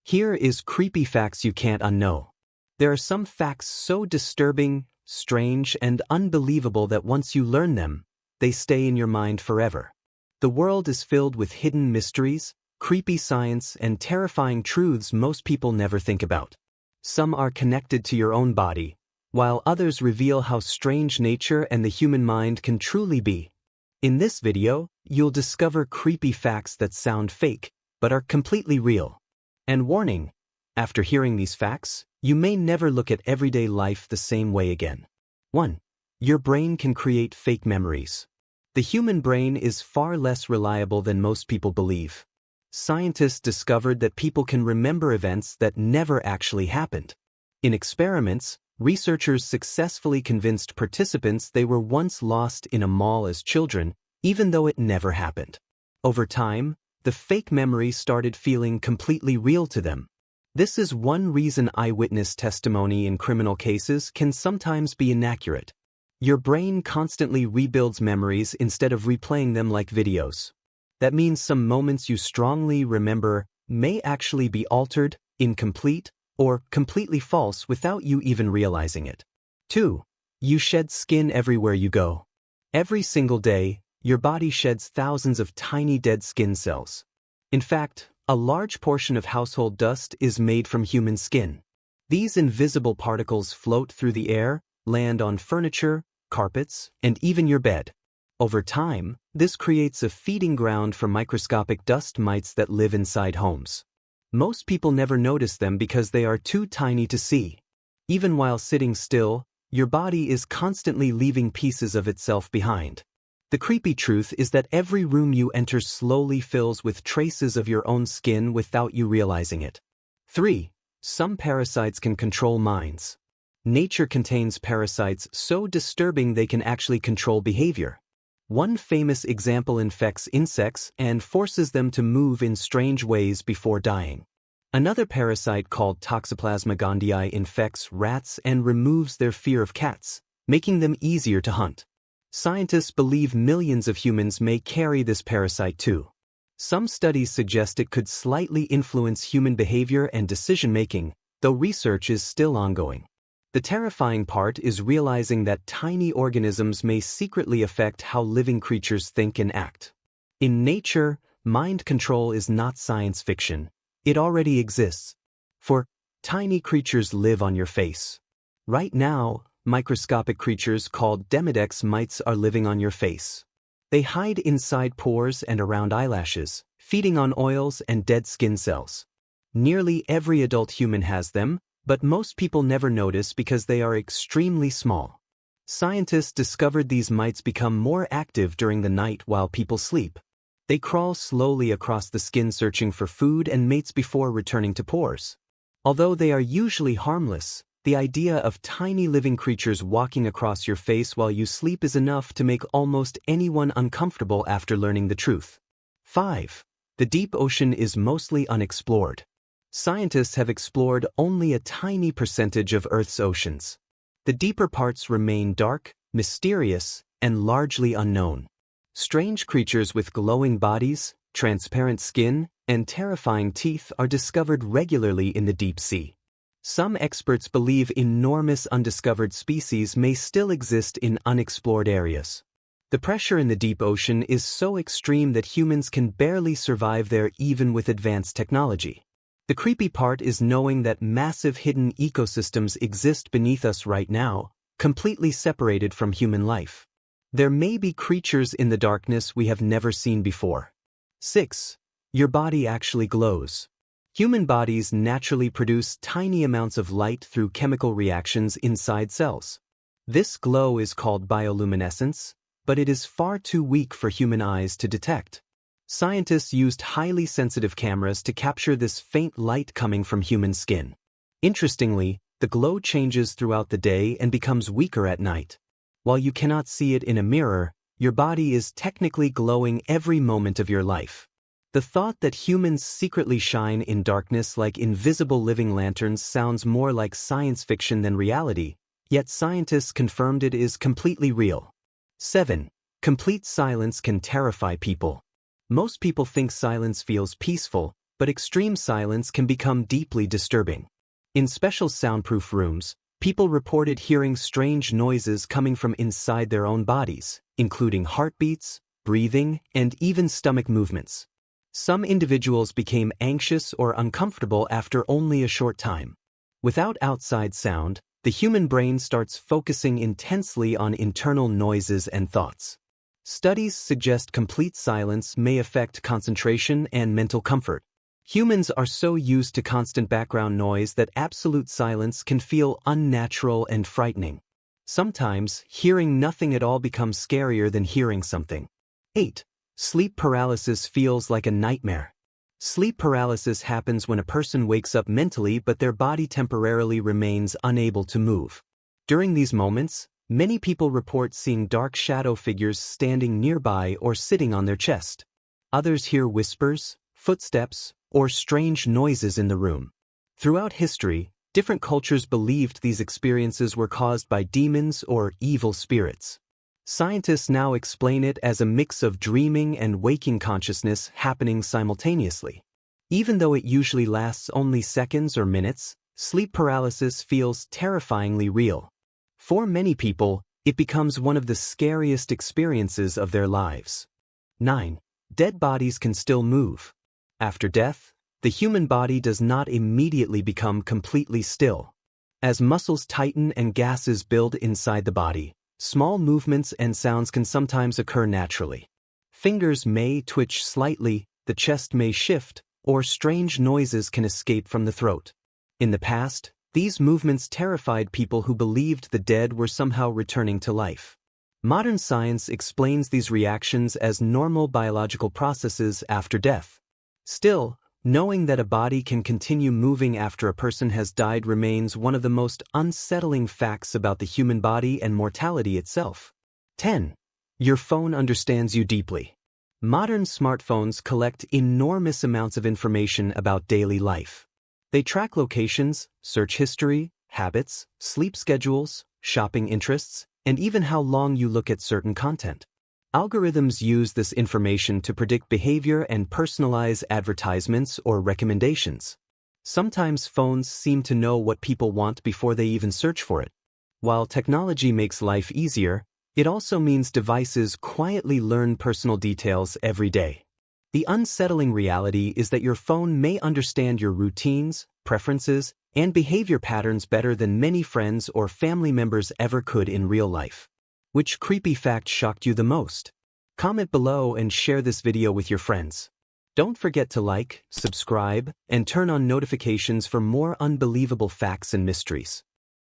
Here is creepy facts you can't unknow. There are some facts so disturbing, strange, and unbelievable that once you learn them, they stay in your mind forever. The world is filled with hidden mysteries, creepy science, and terrifying truths most people never think about. Some are connected to your own body, while others reveal how strange nature and the human mind can truly be. In this video, you'll discover creepy facts that sound fake, but are completely real. And warning, after hearing these facts, you may never look at everyday life the same way again. 1. Your brain can create fake memories. The human brain is far less reliable than most people believe. Scientists discovered that people can remember events that never actually happened. In experiments, researchers successfully convinced participants they were once lost in a mall as children, even though it never happened. Over time, the fake memory started feeling completely real to them. This is one reason eyewitness testimony in criminal cases can sometimes be inaccurate. Your brain constantly rebuilds memories instead of replaying them like videos. That means some moments you strongly remember may actually be altered, incomplete, or completely false without you even realizing it. 2. You shed skin everywhere you go. Every single day, your body sheds thousands of tiny dead skin cells. In fact, a large portion of household dust is made from human skin. These invisible particles float through the air, land on furniture, carpets, and even your bed. Over time, this creates a feeding ground for microscopic dust mites that live inside homes. Most people never notice them because they are too tiny to see. Even while sitting still, your body is constantly leaving pieces of itself behind. The creepy truth is that every room you enter slowly fills with traces of your own skin without you realizing it. 3. Some parasites can control minds. Nature contains parasites so disturbing they can actually control behavior. One famous example infects insects and forces them to move in strange ways before dying. Another parasite called Toxoplasma gondii infects rats and removes their fear of cats, making them easier to hunt. Scientists believe millions of humans may carry this parasite too. Some studies suggest it could slightly influence human behavior and decision-making, though research is still ongoing. The terrifying part is realizing that tiny organisms may secretly affect how living creatures think and act. In nature, mind control is not science fiction. It already exists. For tiny creatures live on your face. Right now, microscopic creatures called Demodex mites are living on your face. They hide inside pores and around eyelashes, feeding on oils and dead skin cells. Nearly every adult human has them, but most people never notice because they are extremely small. Scientists discovered these mites become more active during the night while people sleep. They crawl slowly across the skin searching for food and mates before returning to pores. Although they are usually harmless, the idea of tiny living creatures walking across your face while you sleep is enough to make almost anyone uncomfortable after learning the truth. 5. The deep ocean is mostly unexplored. Scientists have explored only a tiny percentage of Earth's oceans. The deeper parts remain dark, mysterious, and largely unknown. Strange creatures with glowing bodies, transparent skin, and terrifying teeth are discovered regularly in the deep sea. Some experts believe enormous undiscovered species may still exist in unexplored areas. The pressure in the deep ocean is so extreme that humans can barely survive there even with advanced technology. The creepy part is knowing that massive hidden ecosystems exist beneath us right now, completely separated from human life. There may be creatures in the darkness we have never seen before. 6. Your body actually glows. Human bodies naturally produce tiny amounts of light through chemical reactions inside cells. This glow is called bioluminescence, but it is far too weak for human eyes to detect. Scientists used highly sensitive cameras to capture this faint light coming from human skin. Interestingly, the glow changes throughout the day and becomes weaker at night. While you cannot see it in a mirror, your body is technically glowing every moment of your life. The thought that humans secretly shine in darkness like invisible living lanterns sounds more like science fiction than reality, yet scientists confirmed it is completely real. 7. Complete silence can terrify people. Most people think silence feels peaceful, but extreme silence can become deeply disturbing. In special soundproof rooms, people reported hearing strange noises coming from inside their own bodies, including heartbeats, breathing, and even stomach movements. Some individuals became anxious or uncomfortable after only a short time. Without outside sound, the human brain starts focusing intensely on internal noises and thoughts. Studies suggest complete silence may affect concentration and mental comfort. Humans are so used to constant background noise that absolute silence can feel unnatural and frightening. Sometimes, hearing nothing at all becomes scarier than hearing something. 8. Sleep paralysis feels like a nightmare. Sleep paralysis happens when a person wakes up mentally but their body temporarily remains unable to move. During these moments, many people report seeing dark shadow figures standing nearby or sitting on their chest. Others hear whispers, footsteps, or strange noises in the room. Throughout history, different cultures believed these experiences were caused by demons or evil spirits. Scientists now explain it as a mix of dreaming and waking consciousness happening simultaneously. Even though it usually lasts only seconds or minutes, sleep paralysis feels terrifyingly real. For many people, it becomes one of the scariest experiences of their lives. 9. Dead bodies can still move. After death, the human body does not immediately become completely still. As muscles tighten and gases build inside the body, small movements and sounds can sometimes occur naturally. Fingers may twitch slightly, the chest may shift, or strange noises can escape from the throat. In the past, these movements terrified people who believed the dead were somehow returning to life. Modern science explains these reactions as normal biological processes after death. Still, knowing that a body can continue moving after a person has died remains one of the most unsettling facts about the human body and mortality itself. 10. Your phone understands you deeply. Modern smartphones collect enormous amounts of information about daily life. They track locations, search history, habits, sleep schedules, shopping interests, and even how long you look at certain content. Algorithms use this information to predict behavior and personalize advertisements or recommendations. Sometimes phones seem to know what people want before they even search for it. While technology makes life easier, it also means devices quietly learn personal details every day. The unsettling reality is that your phone may understand your routines, preferences, and behavior patterns better than many friends or family members ever could in real life. Which creepy fact shocked you the most? Comment below and share this video with your friends. Don't forget to like, subscribe, and turn on notifications for more unbelievable facts and mysteries.